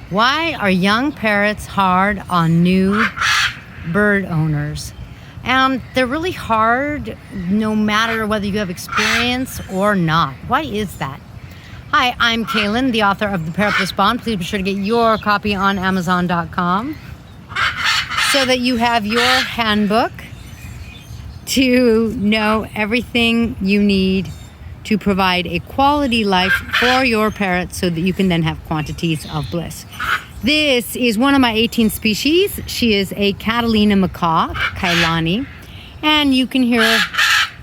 Why are young parrots hard on new bird owners? And they're really hard no matter whether you have experience or not. Why is that? Hi, I'm Kaylin, the author of The Parrot, Bliss. Please be sure to get your copy on Amazon.com so that you have your handbook to know everything you need to provide a quality life for your parrot so that you can then have quantities of bliss. This is one of my 18 species. She is a Catalina macaw, Kailani, and you can hear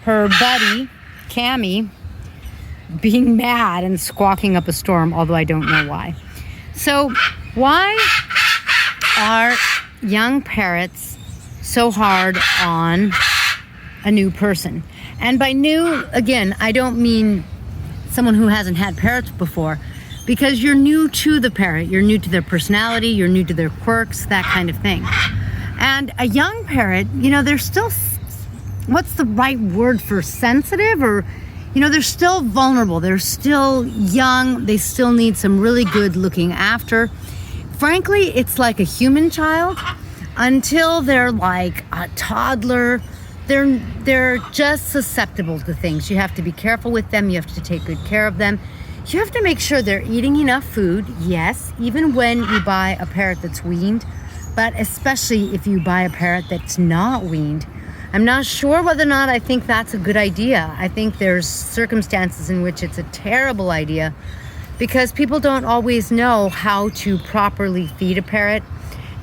her buddy, Cammy, being mad and squawking up a storm, although I don't know why. So why are young parrots so hard on a new person? And by new, again, I don't mean someone who hasn't had parrots before, because you're new to the parrot, you're new to their personality, you're new to their quirks, that kind of thing. And a young parrot, they're still, what's the right word for sensitive? Or, they're still vulnerable, they're still young, they still need some really good looking after. Frankly, it's like a human child until they're like a toddler. They're just susceptible to things. You have to be careful with them. You have to take good care of them. You have to make sure they're eating enough food. Yes, even when you buy a parrot that's weaned, but especially if you buy a parrot that's not weaned. I'm not sure whether or not I think that's a good idea. I think there's circumstances in which it's a terrible idea because people don't always know how to properly feed a parrot,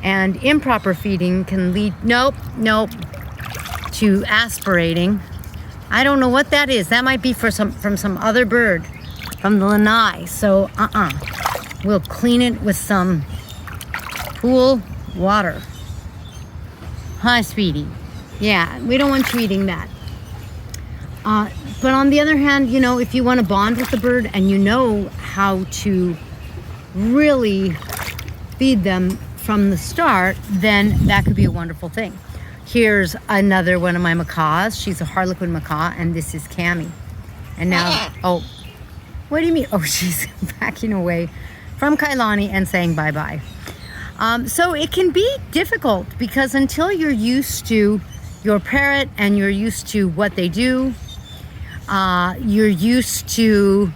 and improper feeding can lead, nope, to aspirating. I don't know what that is. That might be from some other bird, from the lanai. So we'll clean it with some pool water. Hi, sweetie. Yeah, we don't want you eating that. But on the other hand, if you want to bond with the bird and you know how to really feed them from the start, then that could be a wonderful thing. Here's another one of my macaws. She's a Harlequin macaw, and this is Cammy. And now, oh, what do you mean? Oh, she's backing away from Kailani and saying bye-bye. So it can be difficult because until you're used to your parrot and you're used to what they do, you're used to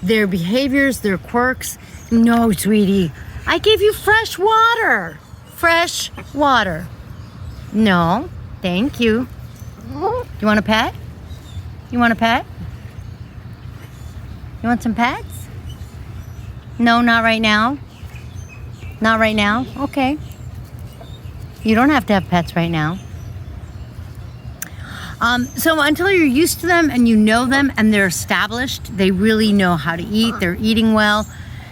their behaviors, their quirks. No, sweetie, I gave you fresh water. Fresh water. No, thank you. You want a pet? You want a pet? You want some pets? No, not right now. Not right now? Okay. You don't have to have pets right now. So until you're used to them and you know them and they're established, they really know how to eat, they're eating well,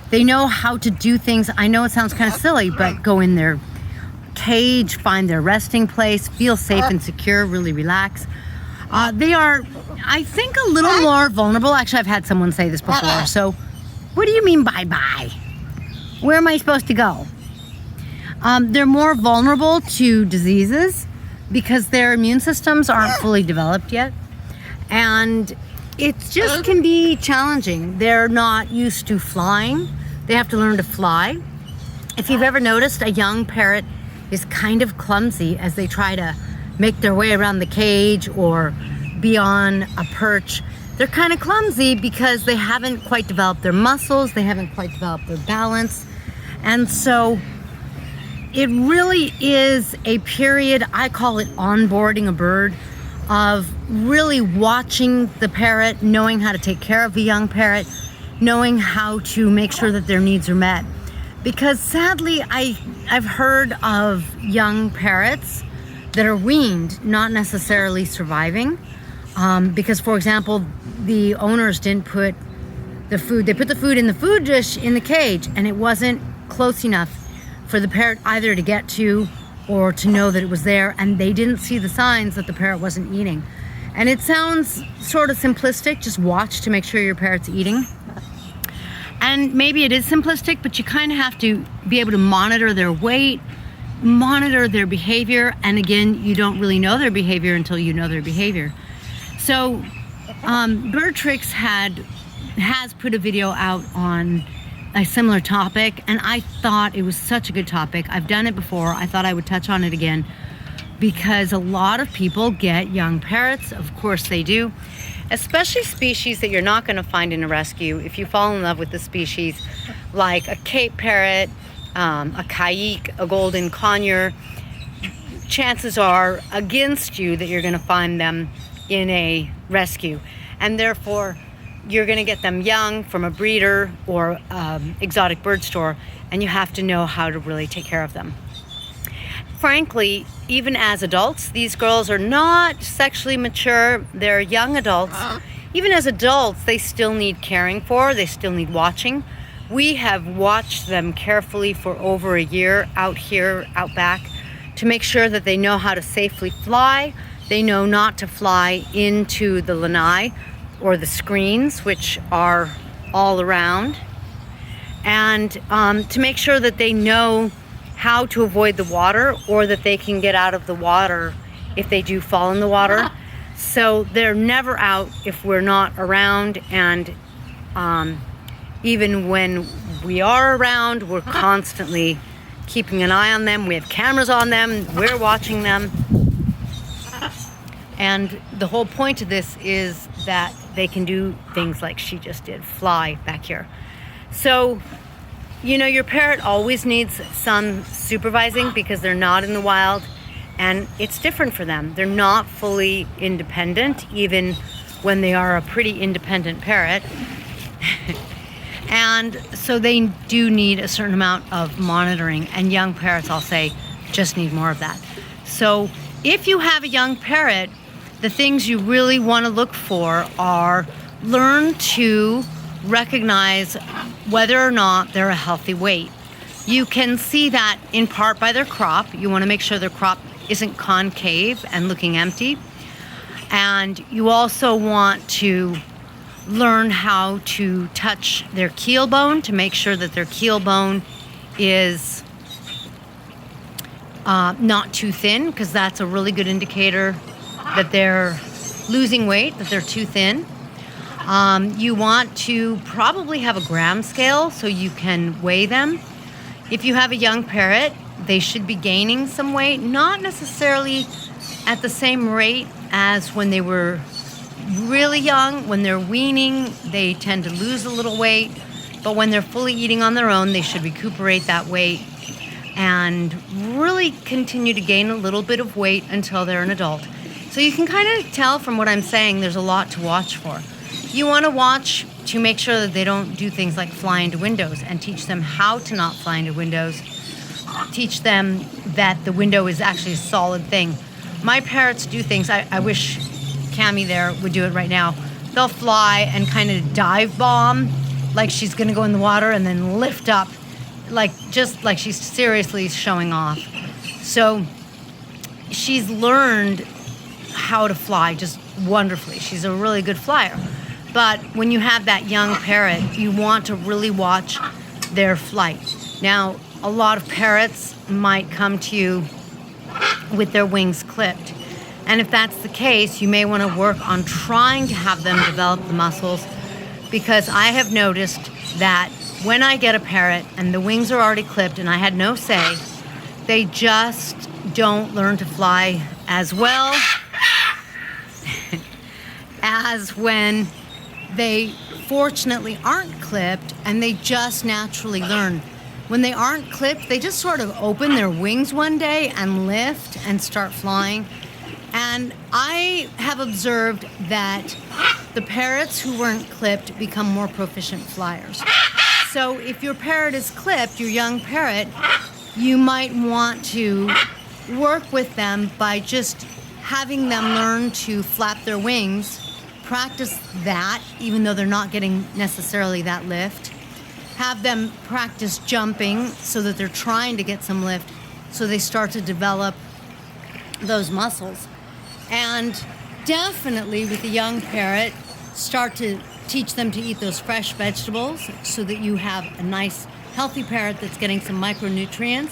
they know how to do things. I know it sounds kind of silly, but go in their cage, find their resting place, feel safe and secure, really relax. They are, I think, a little more vulnerable. Actually, I've had someone say this before. So what do you mean bye-bye? Where am I supposed to go? They're more vulnerable to diseases because their immune systems aren't fully developed yet. And it just can be challenging. They're not used to flying. They have to learn to fly. If you've ever noticed, a young parrot is kind of clumsy as they try to make their way around the cage or be on a perch. They're kind of clumsy because they haven't quite developed their muscles, they haven't quite developed their balance. And so it really is a period, I call it onboarding a bird, of really watching the parrot, knowing how to take care of a young parrot, knowing how to make sure that their needs are met. Because sadly, I've heard of young parrots that are weaned not necessarily surviving because, for example, the owners didn't put the food, they put the food in the food dish in the cage and it wasn't close enough for the parrot either to get to or to know that it was there, and they didn't see the signs that the parrot wasn't eating. And it sounds sort of simplistic, just watch to make sure your parrot's eating. And maybe it is simplistic, but you kind of have to be able to monitor their weight, monitor their behavior. And again, you don't really know their behavior until you know their behavior. So Bird Tricks has put a video out on a similar topic, and I thought it was such a good topic. I've done it before. I thought I would touch on it again because a lot of people get young parrots. Of course they do, especially species that you're not going to find in a rescue. If you fall in love with the species like a Cape parrot, a Kayik, a golden conure, chances are against you that you're going to find them in a rescue, and therefore you're going to get them young from a breeder or exotic bird store, and you have to know how to really take care of them. Frankly, even as adults, these girls are not sexually mature. They're young adults. Even as adults, they still need caring for. They still need watching. We have watched them carefully for over a year out here, out back, to make sure that they know how to safely fly. They know not to fly into the lanai or the screens, which are all around, and to make sure that they know how to avoid the water, or that they can get out of the water if they do fall in the water. So they're never out if we're not around, and even when we are around, we're constantly keeping an eye on them. We have cameras on them, we're watching them. And the whole point of this is that they can do things like she just did, fly back here. So, you know, your parrot always needs some supervising because they're not in the wild, and it's different for them. They're not fully independent, even when they are a pretty independent parrot. And so they do need a certain amount of monitoring, and young parrots, I'll say, just need more of that. So if you have a young parrot, the things you really want to look for are learn to recognize whether or not they're a healthy weight. You can see that in part by their crop. You want to make sure their crop isn't concave and looking empty. And you also want to learn how to touch their keel bone to make sure that their keel bone is not too thin, because that's a really good indicator that they're losing weight, that they're too thin. You want to probably have a gram scale so you can weigh them. If you have a young parrot, they should be gaining some weight, not necessarily at the same rate as when they were really young. When they're weaning, they tend to lose a little weight, but when they're fully eating on their own, they should recuperate that weight and really continue to gain a little bit of weight until they're an adult. So you can kind of tell from what I'm saying, there's a lot to watch for. You want to watch to make sure that they don't do things like fly into windows, and teach them how to not fly into windows. Teach them that the window is actually a solid thing. My parrots do things, I wish Cammie there would do it right now. They'll fly and kind of dive bomb, like she's going to go in the water, and then lift up, just like she's seriously showing off. So she's learned how to fly just wonderfully. She's a really good flyer. But when you have that young parrot, you want to really watch their flight. Now, a lot of parrots might come to you with their wings clipped. And if that's the case, you may want to work on trying to have them develop the muscles, because I have noticed that when I get a parrot and the wings are already clipped and I had no say, they just don't learn to fly as well as when they fortunately aren't clipped and they just naturally learn. When they aren't clipped, they just sort of open their wings one day and lift and start flying. And I have observed that the parrots who weren't clipped become more proficient flyers. So if your parrot is clipped, your young parrot, you might want to work with them by just having them learn to flap their wings, practice that, even though they're not getting necessarily that lift. Have them practice jumping so that they're trying to get some lift, so they start to develop those muscles. And definitely with a young parrot, start to teach them to eat those fresh vegetables so that you have a nice, healthy parrot that's getting some micronutrients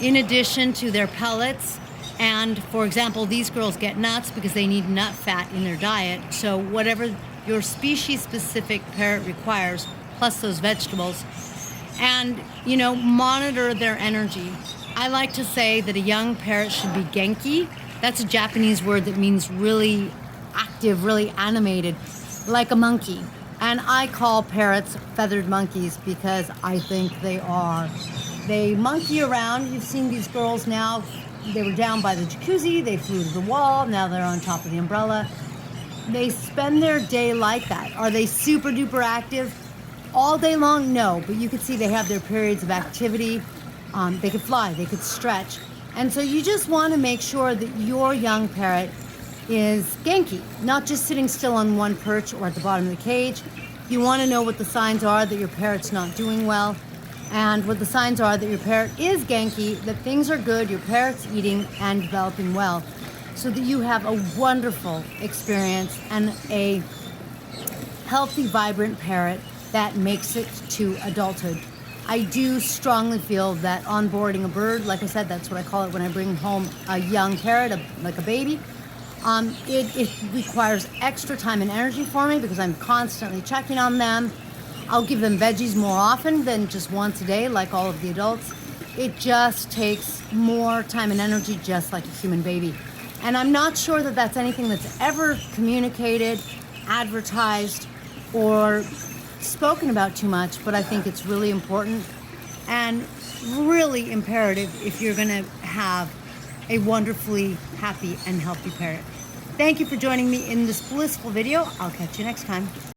in addition to their pellets. And for example, these girls get nuts because they need nut fat in their diet. So whatever your species-specific parrot requires, plus those vegetables, and, you know, monitor their energy. I like to say that a young parrot should be genki. That's a Japanese word that means really active, really animated, like a monkey. And I call parrots feathered monkeys because I think they are. They monkey around. You've seen these girls now. They were down by the jacuzzi, they flew to the wall, now they're on top of the umbrella. They spend their day like that. Are they super duper active all day long? No, but you can see they have their periods of activity. They could fly, they could stretch. And so you just want to make sure that your young parrot is genki, not just sitting still on one perch or at the bottom of the cage. You want to know what the signs are that your parrot's not doing well, and what the signs are that your parrot is genki, that things are good, your parrot's eating and developing well, so that you have a wonderful experience and a healthy, vibrant parrot that makes it to adulthood. I do strongly feel that onboarding a bird, like I said, that's what I call it when I bring home a young parrot, like a baby, it requires extra time and energy for me because I'm constantly checking on them. I'll give them veggies more often than just once a day, like all of the adults. It just takes more time and energy, just like a human baby. And I'm not sure that that's anything that's ever communicated, advertised, or spoken about too much, but I think it's really important and really imperative if you're going to have a wonderfully happy and healthy parrot. Thank you for joining me in this blissful video. I'll catch you next time.